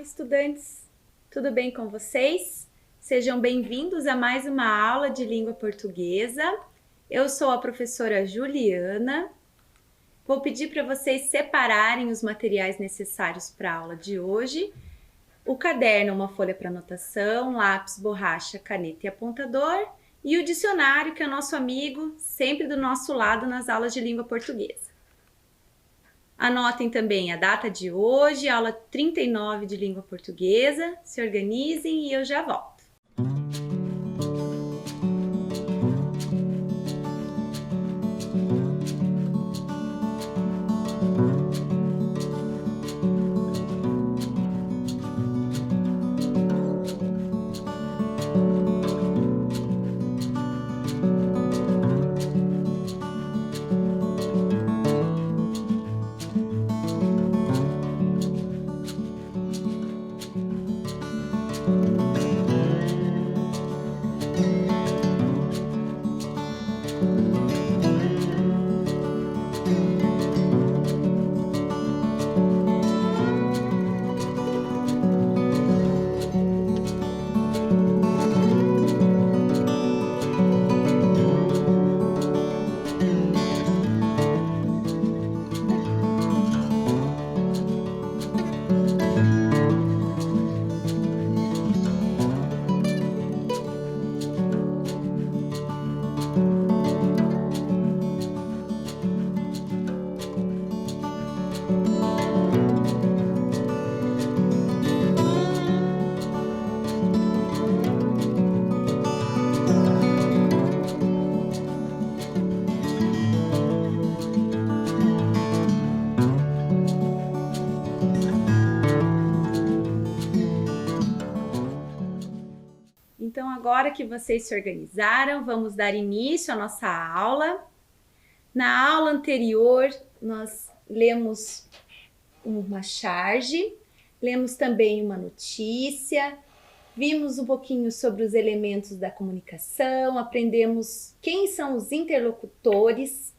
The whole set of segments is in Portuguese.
estudantes! Tudo bem com vocês? Sejam bem-vindos a mais uma aula de língua portuguesa. Eu sou a professora Juliana. Vou pedir para vocês separarem os materiais necessários para a aula de hoje. O caderno, uma folha para anotação, lápis, borracha, caneta e apontador, e o dicionário, que é nosso amigo, sempre do nosso lado nas aulas de língua portuguesa. Anotem também a data de hoje, aula 39 de língua portuguesa. Se organizem e eu já volto. Então, agora que vocês se organizaram, vamos dar início à nossa aula. Na aula anterior, nós lemos uma charge, lemos também uma notícia, vimos um pouquinho sobre os elementos da comunicação, aprendemos quem são os interlocutores,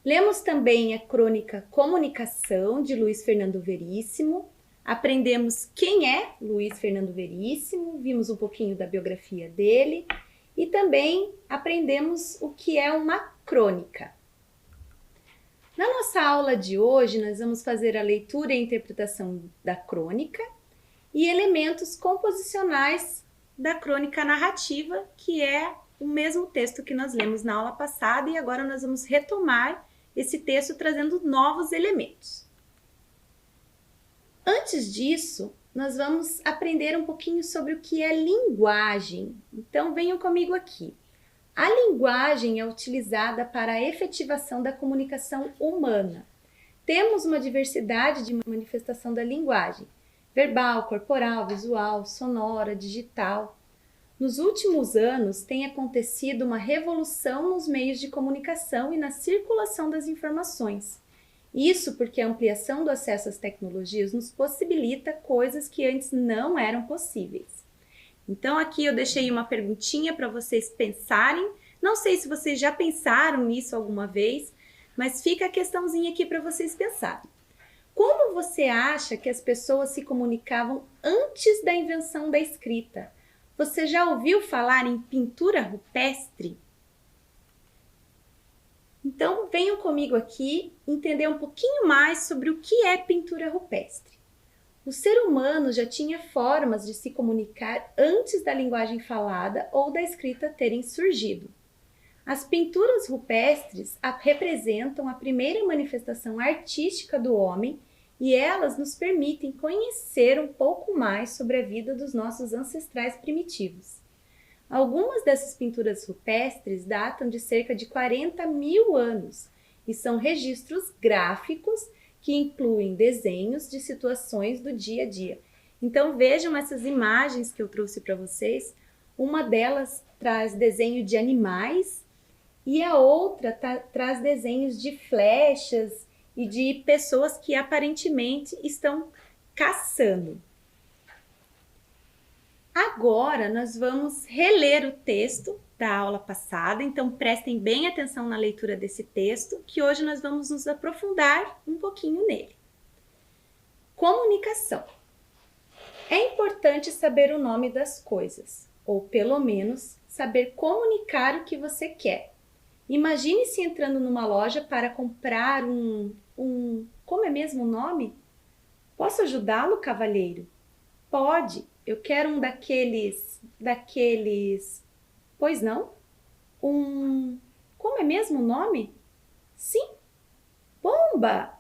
lemos também a crônica Comunicação, de Luiz Fernando Veríssimo, aprendemos quem é Luiz Fernando Veríssimo, vimos um pouquinho da biografia dele e também aprendemos o que é uma crônica. Na nossa aula de hoje, nós vamos fazer a leitura e interpretação da crônica e elementos composicionais da crônica narrativa, que é o mesmo texto que nós lemos na aula passada, e agora nós vamos retomar esse texto trazendo novos elementos. Antes disso, nós vamos aprender um pouquinho sobre o que é linguagem. Então, venham comigo aqui. A linguagem é utilizada para a efetivação da comunicação humana. Temos uma diversidade de manifestação da linguagem: verbal, corporal, visual, sonora, digital. Nos últimos anos, tem acontecido uma revolução nos meios de comunicação e na circulação das informações. Isso porque a ampliação do acesso às tecnologias nos possibilita coisas que antes não eram possíveis. Então aqui eu deixei uma perguntinha para vocês pensarem. Não sei se vocês já pensaram nisso alguma vez, mas fica a questãozinha aqui para vocês pensarem. Como você acha que as pessoas se comunicavam antes da invenção da escrita? Você já ouviu falar em pintura rupestre? Então, venham comigo aqui entender um pouquinho mais sobre o que é pintura rupestre. O ser humano já tinha formas de se comunicar antes da linguagem falada ou da escrita terem surgido. As pinturas rupestres representam a primeira manifestação artística do homem e elas nos permitem conhecer um pouco mais sobre a vida dos nossos ancestrais primitivos. Algumas dessas pinturas rupestres datam de cerca de 40 mil anos e são registros gráficos que incluem desenhos de situações do dia a dia. Então vejam essas imagens que eu trouxe para vocês. Uma delas traz desenho de animais e a outra traz desenhos de flechas e de pessoas que aparentemente estão caçando. Agora nós vamos reler o texto da aula passada, então prestem bem atenção na leitura desse texto, que hoje nós vamos nos aprofundar um pouquinho nele. Comunicação. É importante saber o nome das coisas, ou pelo menos saber comunicar o que você quer. Imagine-se entrando numa loja para comprar como é mesmo o nome? Posso ajudá-lo, cavalheiro? Pode, eu quero um daqueles... Pois não? Como é mesmo o nome? Sim, bomba!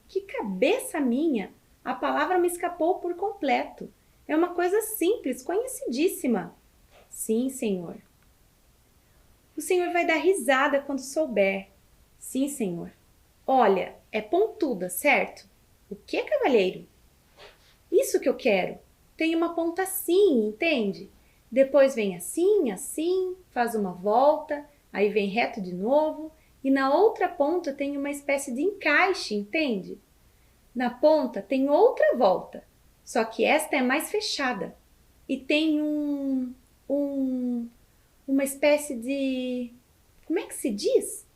Que cabeça minha! A palavra me escapou por completo. É uma coisa simples, conhecidíssima. Sim, senhor. O senhor vai dar risada quando souber. Sim, senhor. Olha, é pontuda, certo? O que, cavalheiro? Isso que eu quero. Tem uma ponta assim, entende? Depois vem assim, assim, faz uma volta, aí vem reto de novo, e na outra ponta tem uma espécie de encaixe, entende? Na ponta tem outra volta, só que esta é mais fechada. E tem uma espécie de... Como é que se diz?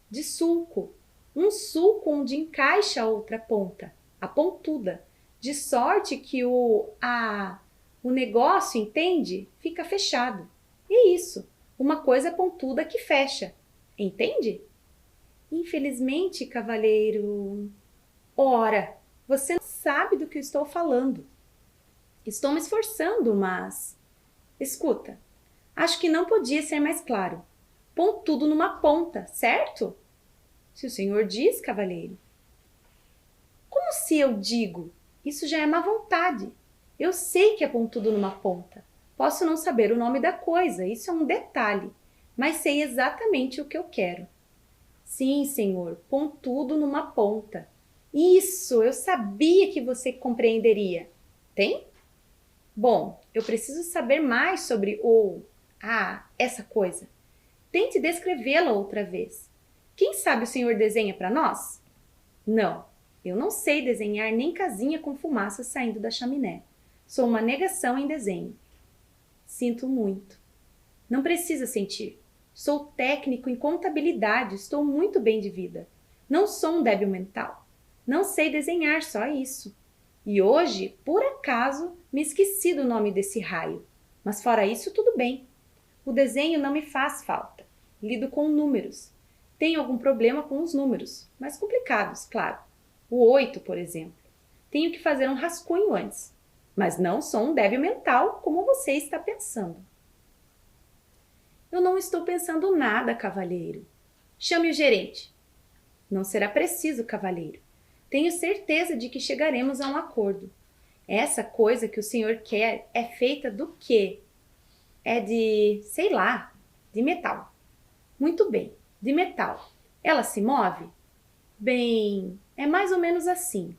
De sulco. Um sulco onde encaixa a outra ponta, a pontuda. De sorte que o negócio, entende? Fica fechado. E isso, uma coisa pontuda que fecha. Entende? Infelizmente, cavalheiro... Ora, você não sabe do que eu estou falando. Estou me esforçando, mas... Escuta, acho que não podia ser mais claro. Põe tudo numa ponta, certo? Se o senhor diz, cavalheiro. Como se eu digo? Isso já é má vontade. Eu sei que é pôr tudo numa ponta. Posso não saber o nome da coisa, isso é um detalhe, mas sei exatamente o que eu quero. Sim, senhor, põe tudo numa ponta. Isso, eu sabia que você compreenderia. Tem? Bom, eu preciso saber mais sobre essa coisa. Tente descrevê-la outra vez. Quem sabe o senhor desenha para nós? Não, eu não sei desenhar nem casinha com fumaça saindo da chaminé. Sou uma negação em desenho. Sinto muito. Não precisa sentir. Sou técnico em contabilidade, estou muito bem de vida. Não sou um débil mental. Não sei desenhar, só isso. E hoje, por acaso, me esqueci do nome desse raio. Mas fora isso, tudo bem. O desenho não me faz falta. Lido com números. Tenho algum problema com os números, mais complicados, claro. O 8, por exemplo. Tenho que fazer um rascunho antes. Mas não sou um débil mental, como você está pensando. Eu não estou pensando nada, cavalheiro. Chame o gerente. Não será preciso, cavalheiro. Tenho certeza de que chegaremos a um acordo. Essa coisa que o senhor quer é feita do quê? É de, sei lá, de metal. Muito bem, de metal. Ela se move? Bem, é mais ou menos assim.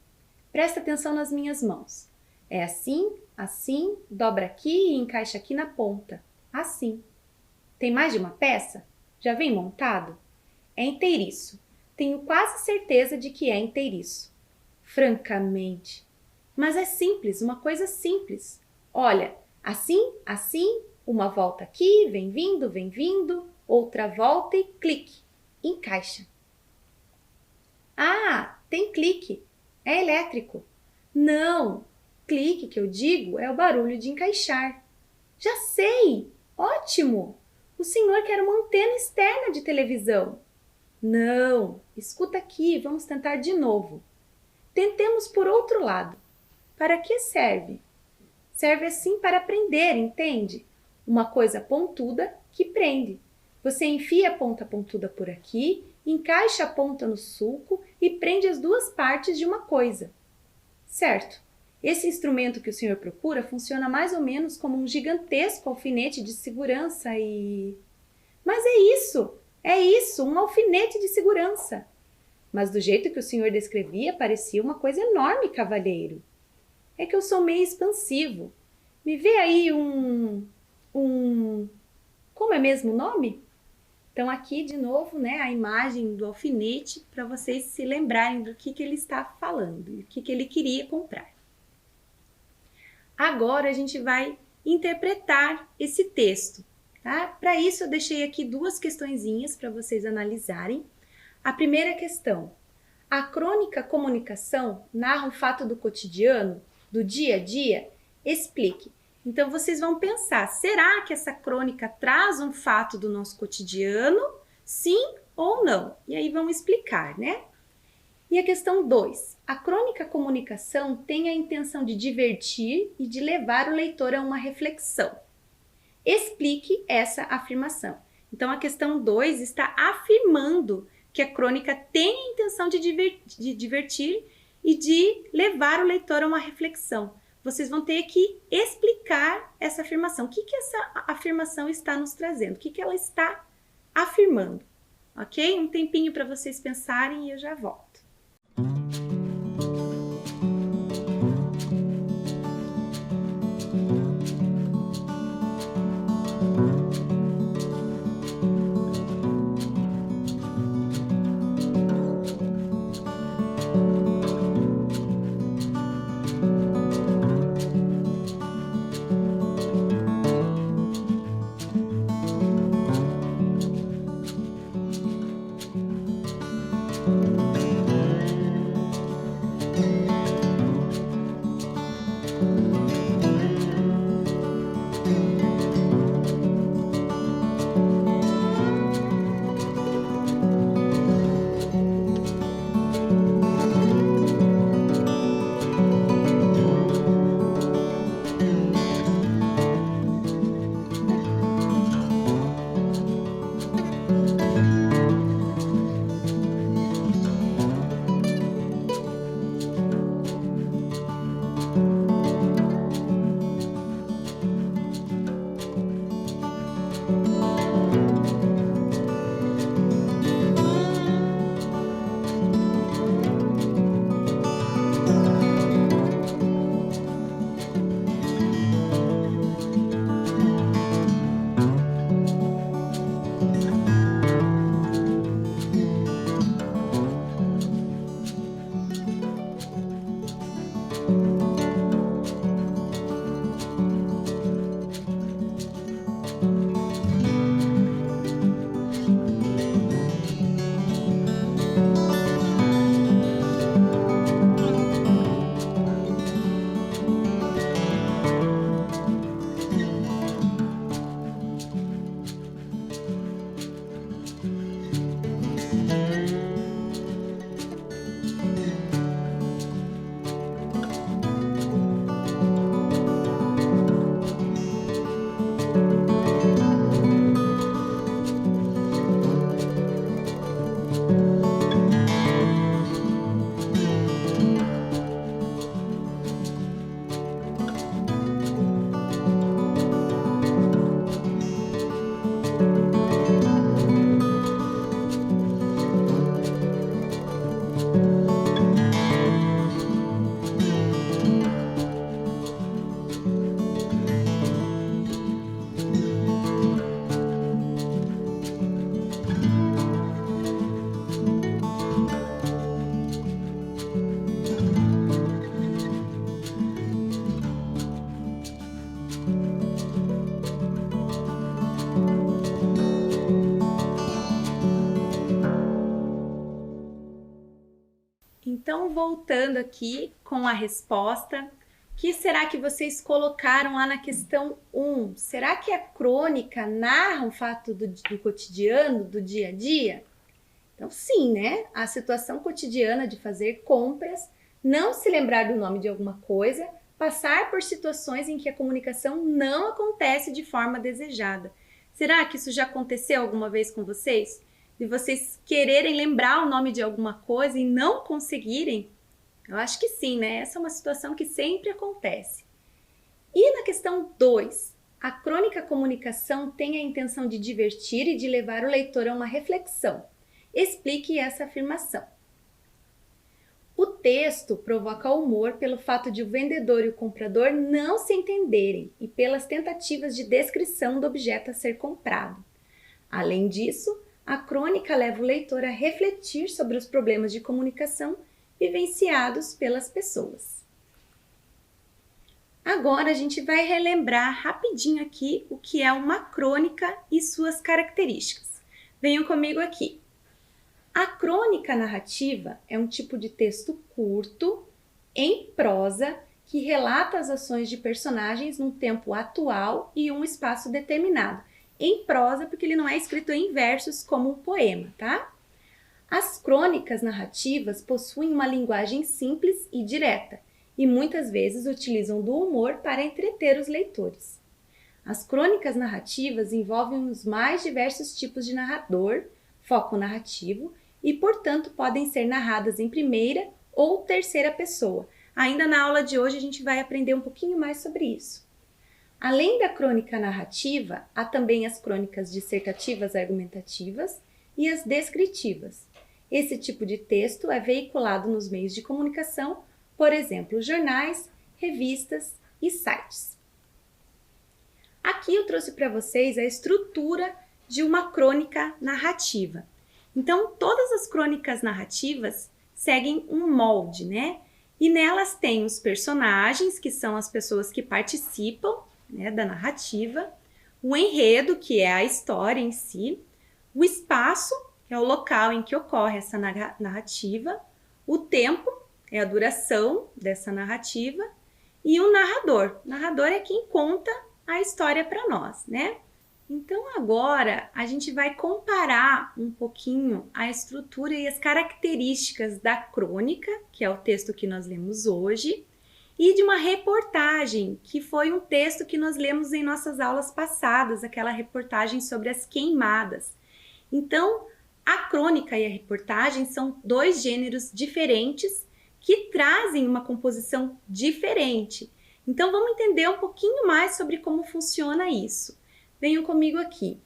Presta atenção nas minhas mãos. É assim, assim, dobra aqui e encaixa aqui na ponta. Assim. Tem mais de uma peça? Já vem montado? É inteiriço. Tenho quase certeza de que é inteiriço. Francamente. Mas é simples, uma coisa simples. Olha, assim, assim, uma volta aqui, vem vindo, outra volta e clique. Encaixa. Ah, tem clique. É elétrico. Não, clique que eu digo é o barulho de encaixar. Já sei! Ótimo! O senhor quer uma antena externa de televisão. Não, escuta aqui, vamos tentar de novo. Tentemos por outro lado. Para que serve? Serve assim para prender, entende? Uma coisa pontuda que prende. Você enfia a ponta pontuda por aqui, encaixa a ponta no sulco e prende as duas partes de uma coisa. Certo. Esse instrumento que o senhor procura funciona mais ou menos como um gigantesco alfinete de segurança e... Mas é isso, um alfinete de segurança. Mas do jeito que o senhor descrevia, parecia uma coisa enorme, cavalheiro. É que eu sou meio expansivo. Me vê aí como é mesmo o nome? Então aqui de novo, né, a imagem do alfinete para vocês se lembrarem do que ele está falando e o que ele queria comprar. Agora a gente vai interpretar esse texto, tá? Para isso eu deixei aqui duas questõezinhas para vocês analisarem. A primeira questão: a crônica Comunicação narra um fato do cotidiano do dia a dia? Explique. Então, vocês vão pensar, será que essa crônica traz um fato do nosso cotidiano? Sim ou não? E aí vão explicar, né? E a questão 2. A crônica comunicação tem a intenção de divertir e de levar o leitor a uma reflexão. Explique essa afirmação. Então, a questão 2 está afirmando que a crônica tem a intenção de divertir e de levar o leitor a uma reflexão. Vocês vão ter que explicar essa afirmação. O que essa afirmação está nos trazendo? O que ela está afirmando? Ok? Um tempinho para vocês pensarem e eu já volto. Então, voltando aqui com a resposta, o que será que vocês colocaram lá na questão 1? Será que a crônica narra um fato do cotidiano, do dia a dia? Então, sim, né? A situação cotidiana de fazer compras, não se lembrar do nome de alguma coisa, passar por situações em que a comunicação não acontece de forma desejada. Será que isso já aconteceu alguma vez com vocês? De vocês quererem lembrar o nome de alguma coisa e não conseguirem? Eu acho que sim, né? Essa é uma situação que sempre acontece. E na questão 2, a crônica comunicação tem a intenção de divertir e de levar o leitor a uma reflexão. Explique essa afirmação. O texto provoca humor pelo fato de o vendedor e o comprador não se entenderem e pelas tentativas de descrição do objeto a ser comprado. Além disso, a crônica leva o leitor a refletir sobre os problemas de comunicação vivenciados pelas pessoas. Agora a gente vai relembrar rapidinho aqui o que é uma crônica e suas características. Venham comigo aqui. A crônica narrativa é um tipo de texto curto, em prosa, que relata as ações de personagens num tempo atual e um espaço determinado. Em prosa, porque ele não é escrito em versos como um poema, tá? As crônicas narrativas possuem uma linguagem simples e direta e muitas vezes utilizam do humor para entreter os leitores. As crônicas narrativas envolvem os mais diversos tipos de narrador, foco narrativo e, portanto, podem ser narradas em primeira ou terceira pessoa. Ainda na aula de hoje a gente vai aprender um pouquinho mais sobre isso. Além da crônica narrativa, há também as crônicas dissertativas argumentativas e as descritivas. Esse tipo de texto é veiculado nos meios de comunicação, por exemplo, jornais, revistas e sites. Aqui eu trouxe para vocês a estrutura de uma crônica narrativa. Então, todas as crônicas narrativas seguem um molde, né? E nelas tem os personagens, que são as pessoas que participam, né, da narrativa, o enredo, que é a história em si, o espaço, que é o local em que ocorre essa narrativa, o tempo, é a duração dessa narrativa, e o narrador. O narrador é quem conta a história para nós, né? Então agora a gente vai comparar um pouquinho a estrutura e as características da crônica, que é o texto que nós lemos hoje, e de uma reportagem, que foi um texto que nós lemos em nossas aulas passadas, aquela reportagem sobre as queimadas. Então, a crônica e a reportagem são dois gêneros diferentes que trazem uma composição diferente. Então, vamos entender um pouquinho mais sobre como funciona isso. Venham comigo aqui.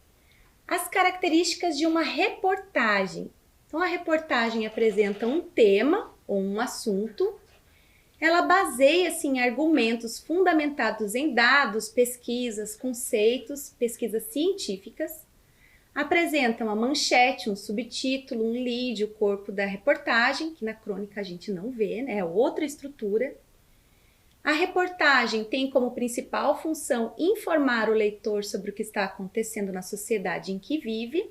As características de uma reportagem. Então, a reportagem apresenta um tema ou um assunto. Ela baseia-se em argumentos fundamentados em dados, pesquisas, conceitos, pesquisas científicas. Apresenta uma manchete, um subtítulo, um lead, o corpo da reportagem, que na crônica a gente não vê, né? É outra estrutura. A reportagem tem como principal função informar o leitor sobre o que está acontecendo na sociedade em que vive.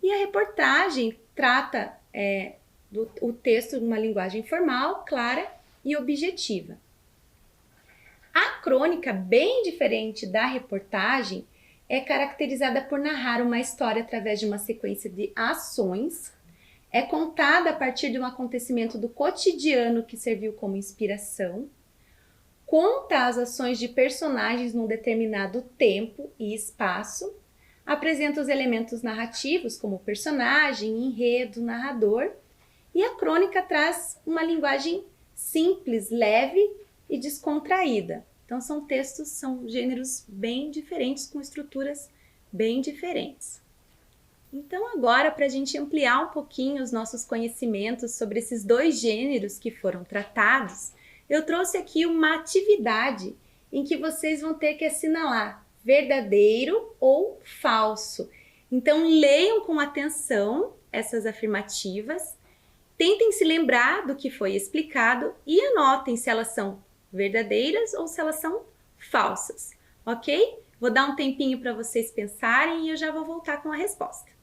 E a reportagem trata o texto de uma linguagem formal, clara e objetiva. A crônica, bem diferente da reportagem, é caracterizada por narrar uma história através de uma sequência de ações, é contada a partir de um acontecimento do cotidiano que serviu como inspiração, conta as ações de personagens num determinado tempo e espaço, apresenta os elementos narrativos como personagem, enredo, narrador, e a crônica traz uma linguagem simples, leve e descontraída. Então são gêneros bem diferentes, com estruturas bem diferentes. Então agora, para a gente ampliar um pouquinho os nossos conhecimentos sobre esses dois gêneros que foram tratados, eu trouxe aqui uma atividade em que vocês vão ter que assinalar verdadeiro ou falso. Então leiam com atenção essas afirmativas, tentem se lembrar do que foi explicado e anotem se elas são verdadeiras ou se elas são falsas, ok? Vou dar um tempinho para vocês pensarem e eu já vou voltar com a resposta.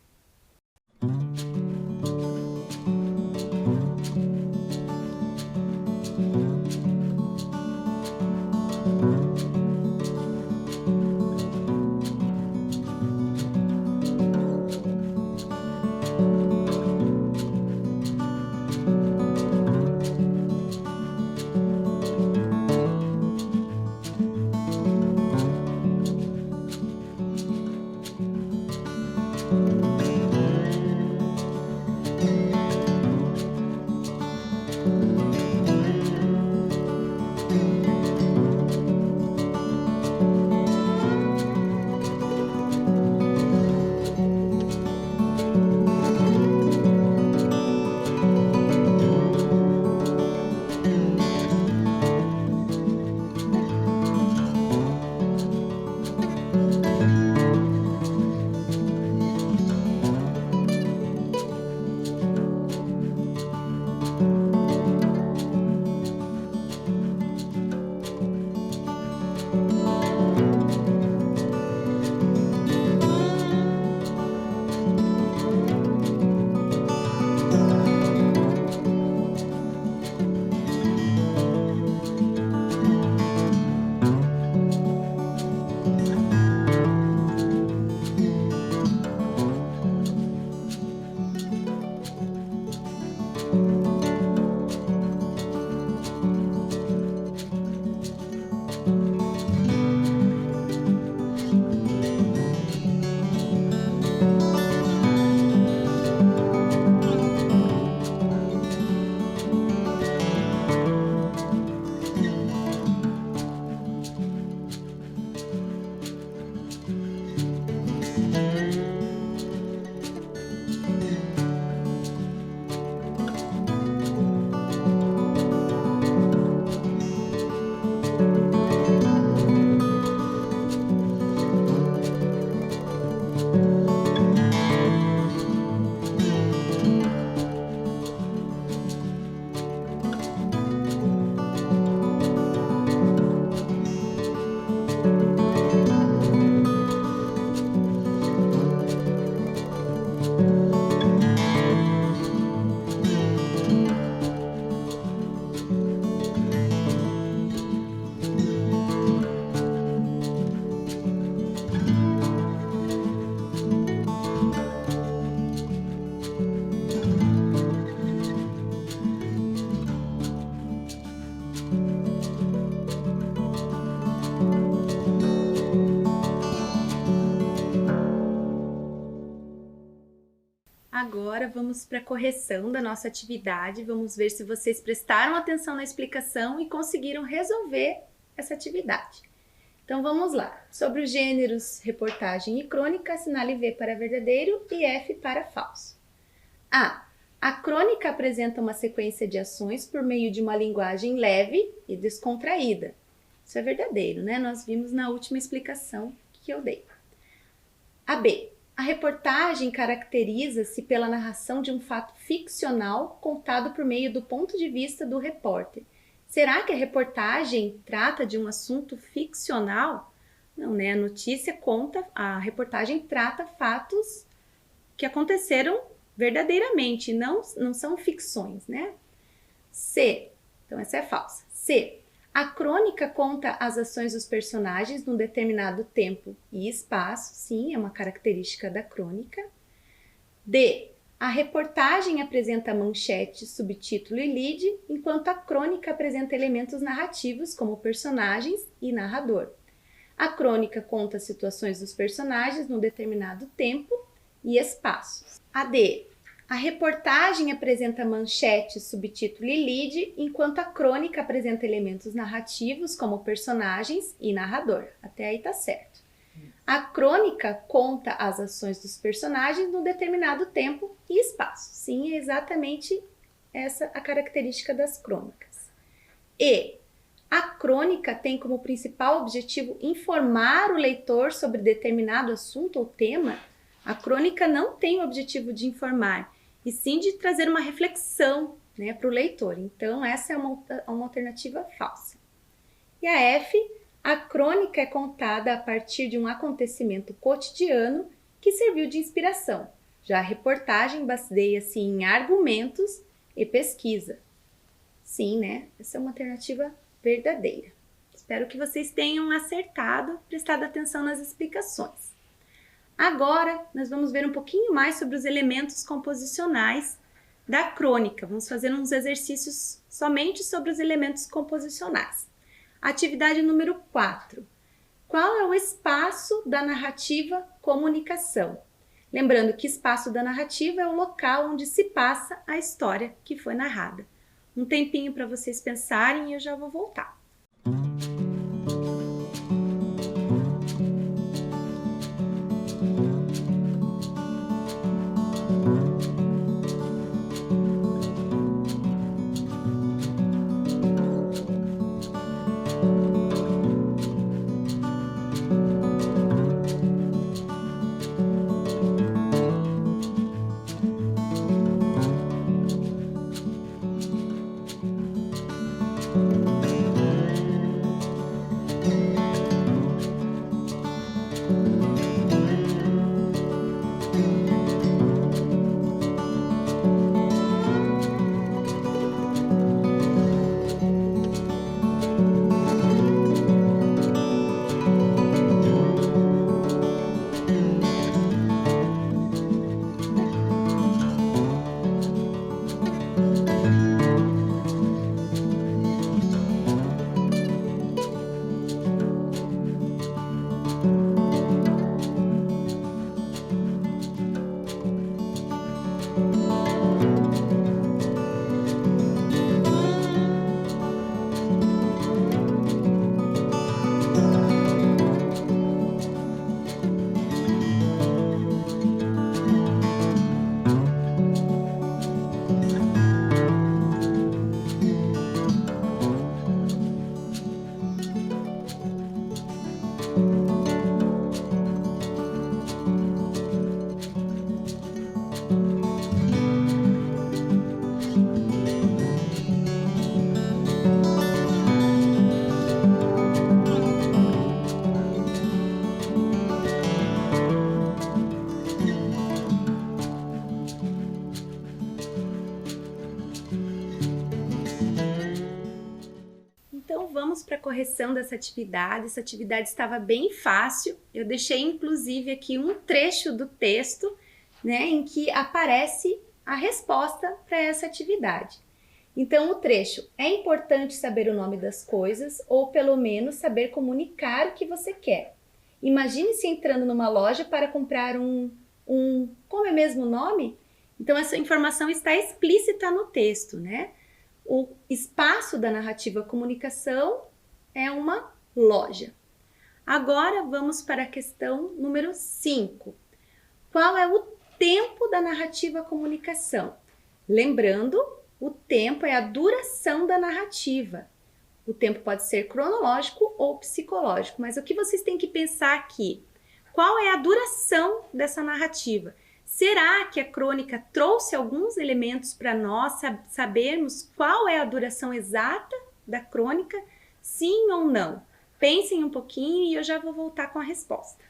Agora vamos para a correção da nossa atividade. Vamos ver se vocês prestaram atenção na explicação e conseguiram resolver essa atividade. Então vamos lá. Sobre os gêneros reportagem e crônica, assinale V para verdadeiro e F para falso. A. A crônica apresenta uma sequência de ações por meio de uma linguagem leve e descontraída. Isso é verdadeiro, né? Nós vimos na última explicação que eu dei. A B. A reportagem caracteriza-se pela narração de um fato ficcional contado por meio do ponto de vista do repórter. Será que a reportagem trata de um assunto ficcional? Não, né? A reportagem trata fatos que aconteceram verdadeiramente, não são ficções, né? C. Então essa é falsa. C. A crônica conta as ações dos personagens num determinado tempo e espaço. Sim, é uma característica da crônica. D. A reportagem apresenta manchete, subtítulo e lead, enquanto a crônica apresenta elementos narrativos como personagens e narrador. A crônica conta as situações dos personagens num determinado tempo e espaço. A D. A reportagem apresenta manchete, subtítulo e lead, enquanto a crônica apresenta elementos narrativos como personagens e narrador. Até aí tá certo. A crônica conta as ações dos personagens num determinado tempo e espaço. Sim, é exatamente essa a característica das crônicas. E a crônica tem como principal objetivo informar o leitor sobre determinado assunto ou tema. A crônica não tem o objetivo de informar, e sim de trazer uma reflexão, né, para o leitor. Então, essa é uma alternativa falsa. E a F, a crônica é contada a partir de um acontecimento cotidiano que serviu de inspiração. Já a reportagem baseia-se em argumentos e pesquisa. Sim, né? Essa é uma alternativa verdadeira. Espero que vocês tenham acertado, prestado atenção nas explicações. Agora, nós vamos ver um pouquinho mais sobre os elementos composicionais da crônica. Vamos fazer uns exercícios somente sobre os elementos composicionais. Atividade número 4. Qual é o espaço da narrativa comunicação? Lembrando que espaço da narrativa é o local onde se passa a história que foi narrada. Um tempinho para vocês pensarem e eu já vou voltar. Então vamos para a correção dessa atividade. Essa atividade estava bem fácil. Eu deixei inclusive aqui um trecho do texto, né, em que aparece a resposta para essa atividade. Então o trecho: é importante saber o nome das coisas ou pelo menos saber comunicar o que você quer. Imagine-se entrando numa loja para comprar como é mesmo o nome? Então, essa informação está explícita no texto, né? O espaço da narrativa comunicação é uma loja. Agora, vamos para a questão número 5. Qual é o tempo da narrativa comunicação? Lembrando, o tempo é a duração da narrativa. O tempo pode ser cronológico ou psicológico, mas o que vocês têm que pensar aqui? Qual é a duração dessa narrativa? Será que a crônica trouxe alguns elementos para nós sabermos qual é a duração exata da crônica? Sim ou não? Pensem um pouquinho e eu já vou voltar com a resposta.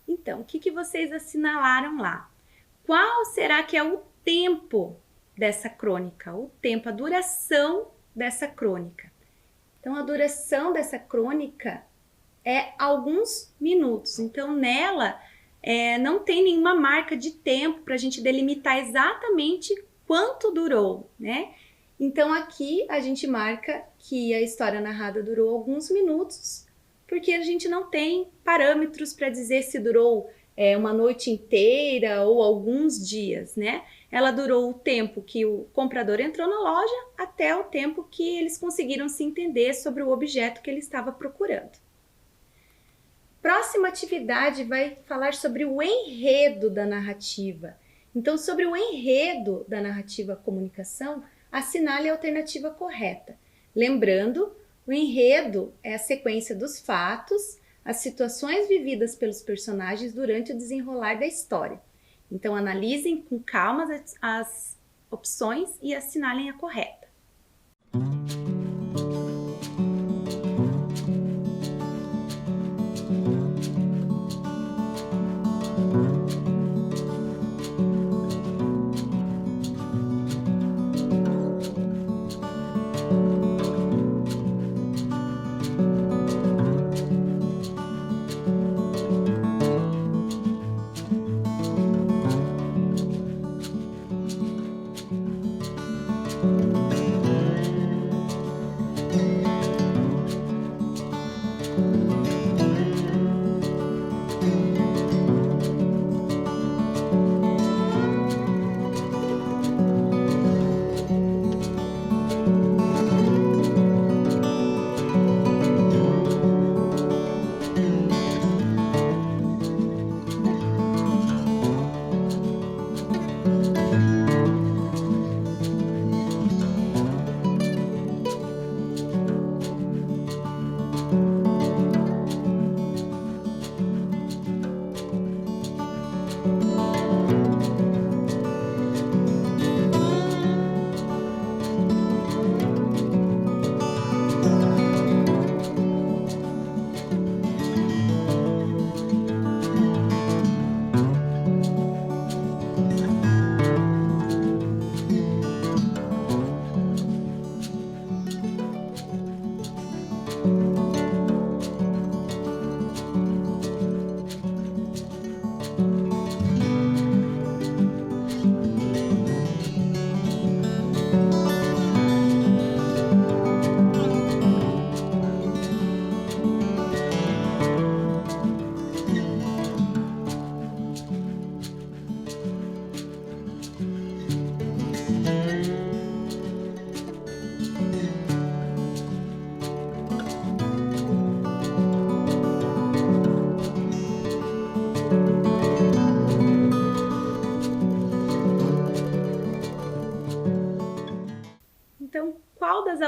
Então, o que vocês assinalaram lá? Qual será que é o tempo dessa crônica? O tempo, a duração dessa crônica. Então, a duração dessa crônica é alguns minutos. Então, nela não tem nenhuma marca de tempo para a gente delimitar exatamente quanto durou, né? Então, aqui a gente marca que a história narrada durou alguns minutos, porque a gente não tem parâmetros para dizer se durou uma noite inteira ou alguns dias, né? Ela durou o tempo que o comprador entrou na loja até o tempo que eles conseguiram se entender sobre o objeto que ele estava procurando. Próxima atividade vai falar sobre o enredo da narrativa. Então, sobre o enredo da narrativa comunicação, assinale a alternativa correta. Lembrando, o enredo é a sequência dos fatos, as situações vividas pelos personagens durante o desenrolar da história. Então, analisem com calma as opções e assinalem a correta.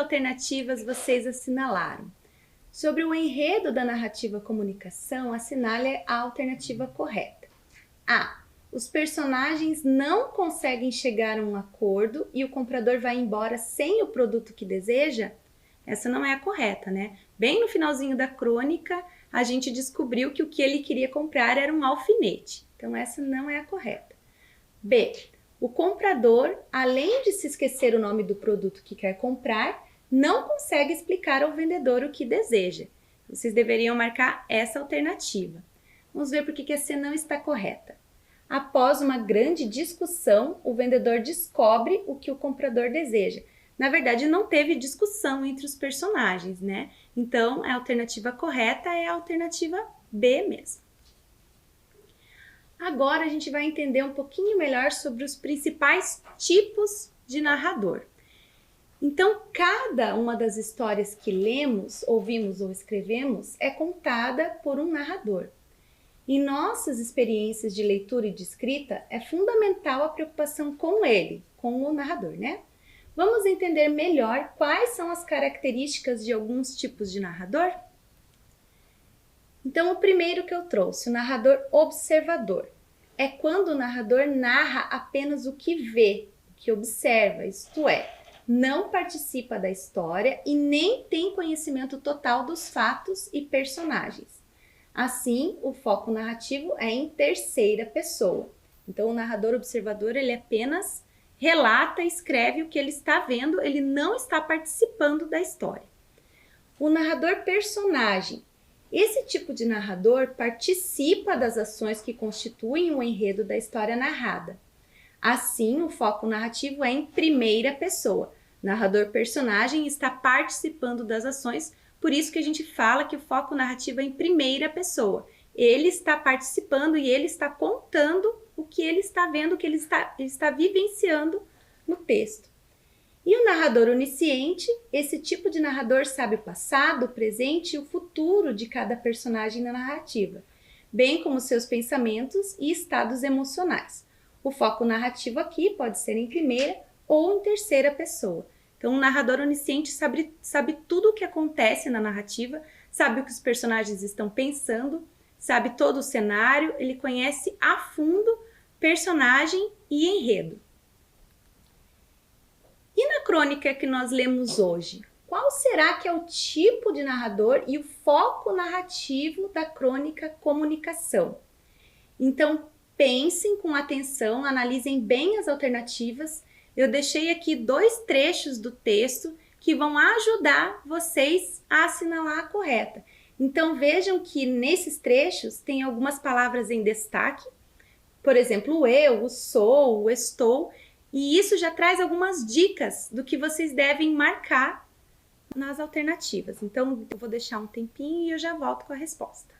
alternativas vocês assinalaram? Sobre o enredo da narrativa comunicação, assinale a alternativa correta. A. Os personagens não conseguem chegar a um acordo e o comprador vai embora sem o produto que deseja? Essa não é a correta, né? Bem no finalzinho da crônica, a gente descobriu que o que ele queria comprar era um alfinete. Então, essa não é a correta. B. O comprador, além de se esquecer o nome do produto que quer comprar, não consegue explicar ao vendedor o que deseja. Vocês deveriam marcar essa alternativa. Vamos ver por que a C não está correta. Após uma grande discussão, o vendedor descobre o que o comprador deseja. Na verdade, não teve discussão entre os personagens, né? Então, a alternativa correta é a alternativa B mesmo. Agora a gente vai entender um pouquinho melhor sobre os principais tipos de narrador. Então, cada uma das histórias que lemos, ouvimos ou escrevemos é contada por um narrador. Em nossas experiências de leitura e de escrita, é fundamental a preocupação com ele, com o narrador, né? Vamos entender melhor quais são as características de alguns tipos de narrador? Então, o primeiro que eu trouxe, o narrador observador, é quando o narrador narra apenas o que vê, o que observa, isto é, não participa da história e nem tem conhecimento total dos fatos e personagens. Assim, o foco narrativo é em terceira pessoa. Então, o narrador observador, ele apenas relata e escreve o que ele está vendo, ele não está participando da história. O narrador personagem. Esse tipo de narrador participa das ações que constituem o enredo da história narrada. Assim, o foco narrativo é em primeira pessoa. O narrador personagem está participando das ações, por isso que a gente fala que o foco narrativo é em primeira pessoa. Ele está participando e ele está contando o que ele está vendo, o que ele está vivenciando no texto. E o narrador onisciente, esse tipo de narrador sabe o passado, o presente e o futuro de cada personagem na narrativa, bem como seus pensamentos e estados emocionais. O foco narrativo aqui pode ser em primeira ou em terceira pessoa. Então, o narrador onisciente sabe tudo o que acontece na narrativa, sabe o que os personagens estão pensando, sabe todo o cenário, ele conhece a fundo personagem e enredo. E na crônica que nós lemos hoje, qual será que é o tipo de narrador e o foco narrativo da crônica comunicação? Então, pensem com atenção, analisem bem as alternativas. Eu deixei aqui 2 trechos do texto que vão ajudar vocês a assinalar a correta. Então, vejam que nesses trechos tem algumas palavras em destaque, por exemplo, o eu, o sou, o estou, e isso já traz algumas dicas do que vocês devem marcar nas alternativas. Então, eu vou deixar um tempinho e eu já volto com a resposta.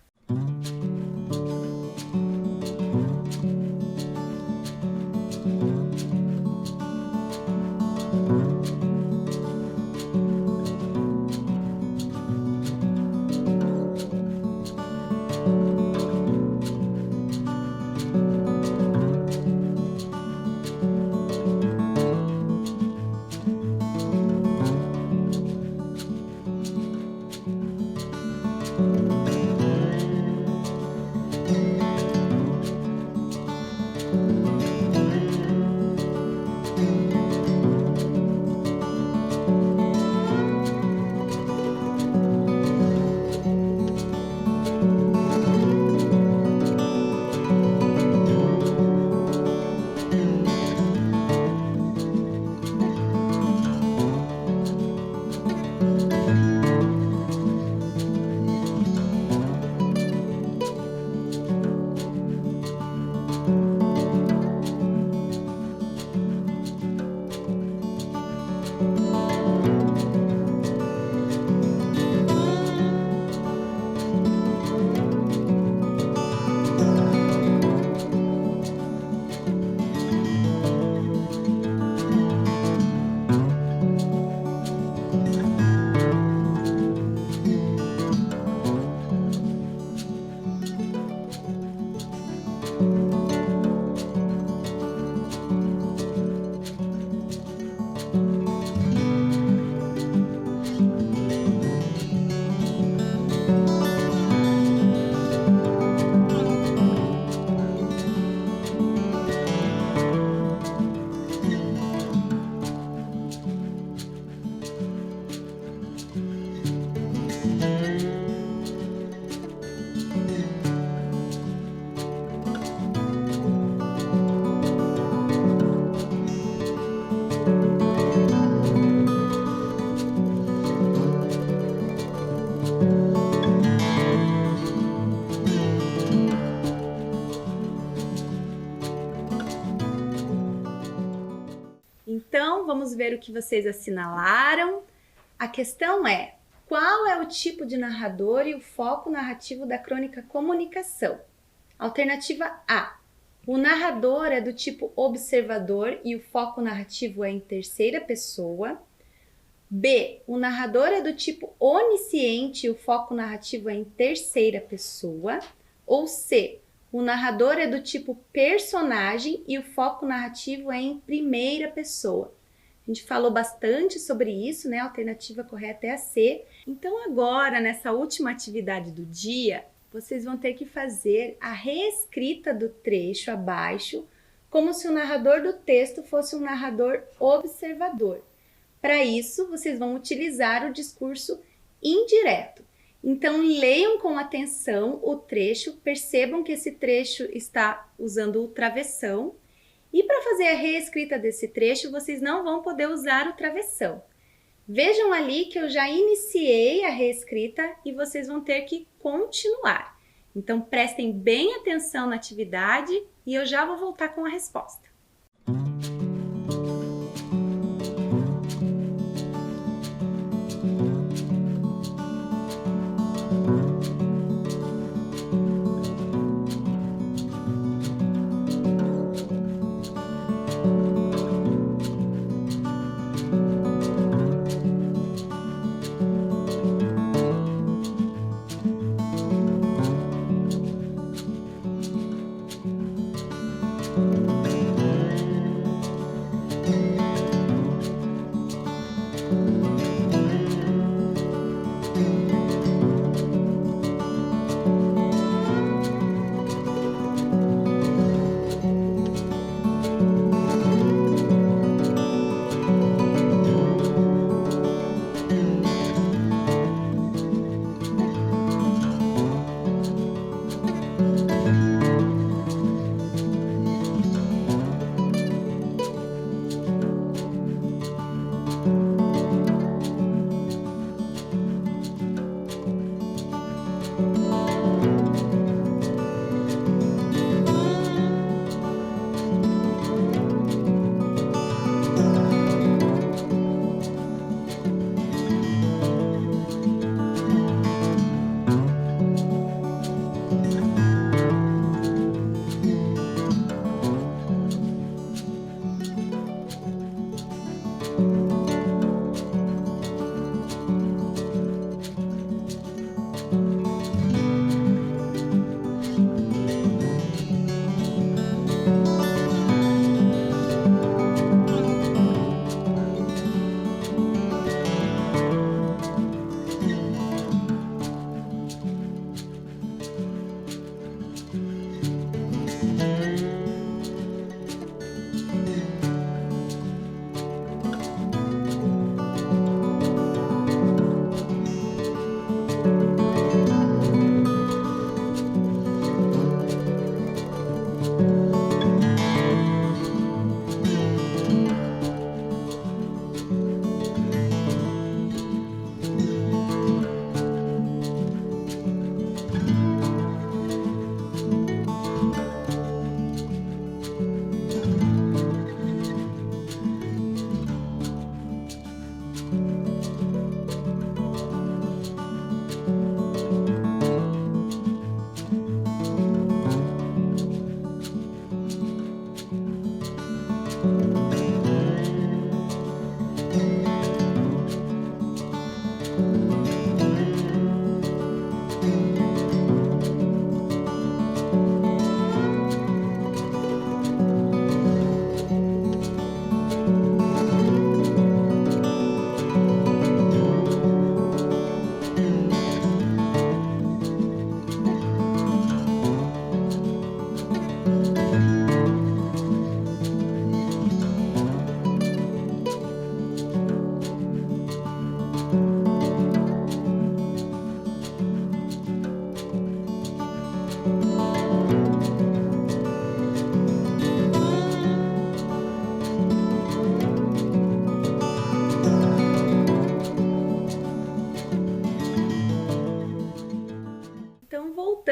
vamos ver o que vocês assinalaram. A questão é: qual é o tipo de narrador e o foco narrativo da crônica comunicação? Alternativa A: o narrador é do tipo observador e o foco narrativo é em terceira pessoa. B: o narrador é do tipo onisciente e o foco narrativo é em terceira pessoa. Ou C: o narrador é do tipo personagem e o foco narrativo é em primeira pessoa. A gente falou bastante sobre isso, né? A alternativa correta é a C. Então agora, nessa última atividade do dia, vocês vão ter que fazer a reescrita do trecho abaixo, como se o narrador do texto fosse um narrador observador. Para isso, vocês vão utilizar o discurso indireto. Então, leiam com atenção o trecho, percebam que esse trecho está usando o travessão. E para fazer a reescrita desse trecho, vocês não vão poder usar o travessão. Vejam ali que eu já iniciei a reescrita e vocês vão ter que continuar. Então, prestem bem atenção na atividade e eu já vou voltar com a resposta.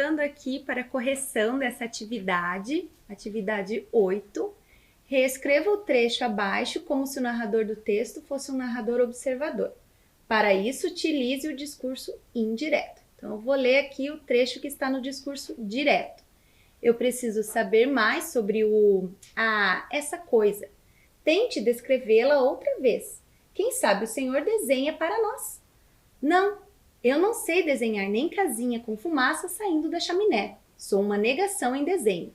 Voltando aqui para a correção dessa atividade, atividade 8, Reescreva o trecho abaixo como se o narrador do texto fosse um narrador observador. Para isso, utilize o discurso indireto. Então, eu vou ler aqui o trecho que está no discurso direto. Eu preciso saber mais sobre essa coisa. Tente descrevê-la outra vez. Quem sabe o senhor desenha para nós? Não, eu não sei desenhar nem casinha com fumaça saindo da chaminé. Sou uma negação em desenho.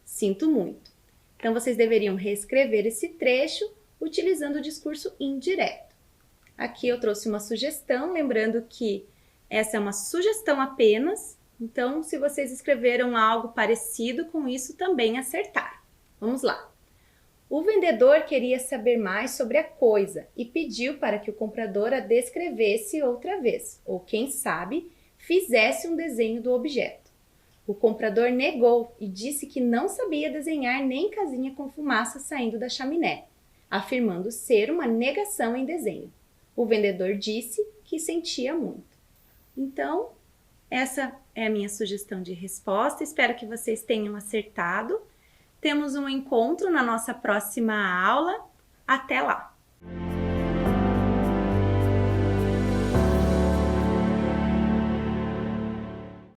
Sinto muito. Então, vocês deveriam reescrever esse trecho utilizando o discurso indireto. Aqui eu trouxe uma sugestão, lembrando que essa é uma sugestão apenas. Então, se vocês escreveram algo parecido com isso, também acertaram. Vamos lá. O vendedor queria saber mais sobre a coisa e pediu para que o comprador a descrevesse outra vez, ou quem sabe, fizesse um desenho do objeto. O comprador negou e disse que não sabia desenhar nem casinha com fumaça saindo da chaminé, afirmando ser uma negação em desenho. O vendedor disse que sentia muito. Então, essa é a minha sugestão de resposta. Espero que vocês tenham acertado. Temos um encontro na nossa próxima aula. Até lá!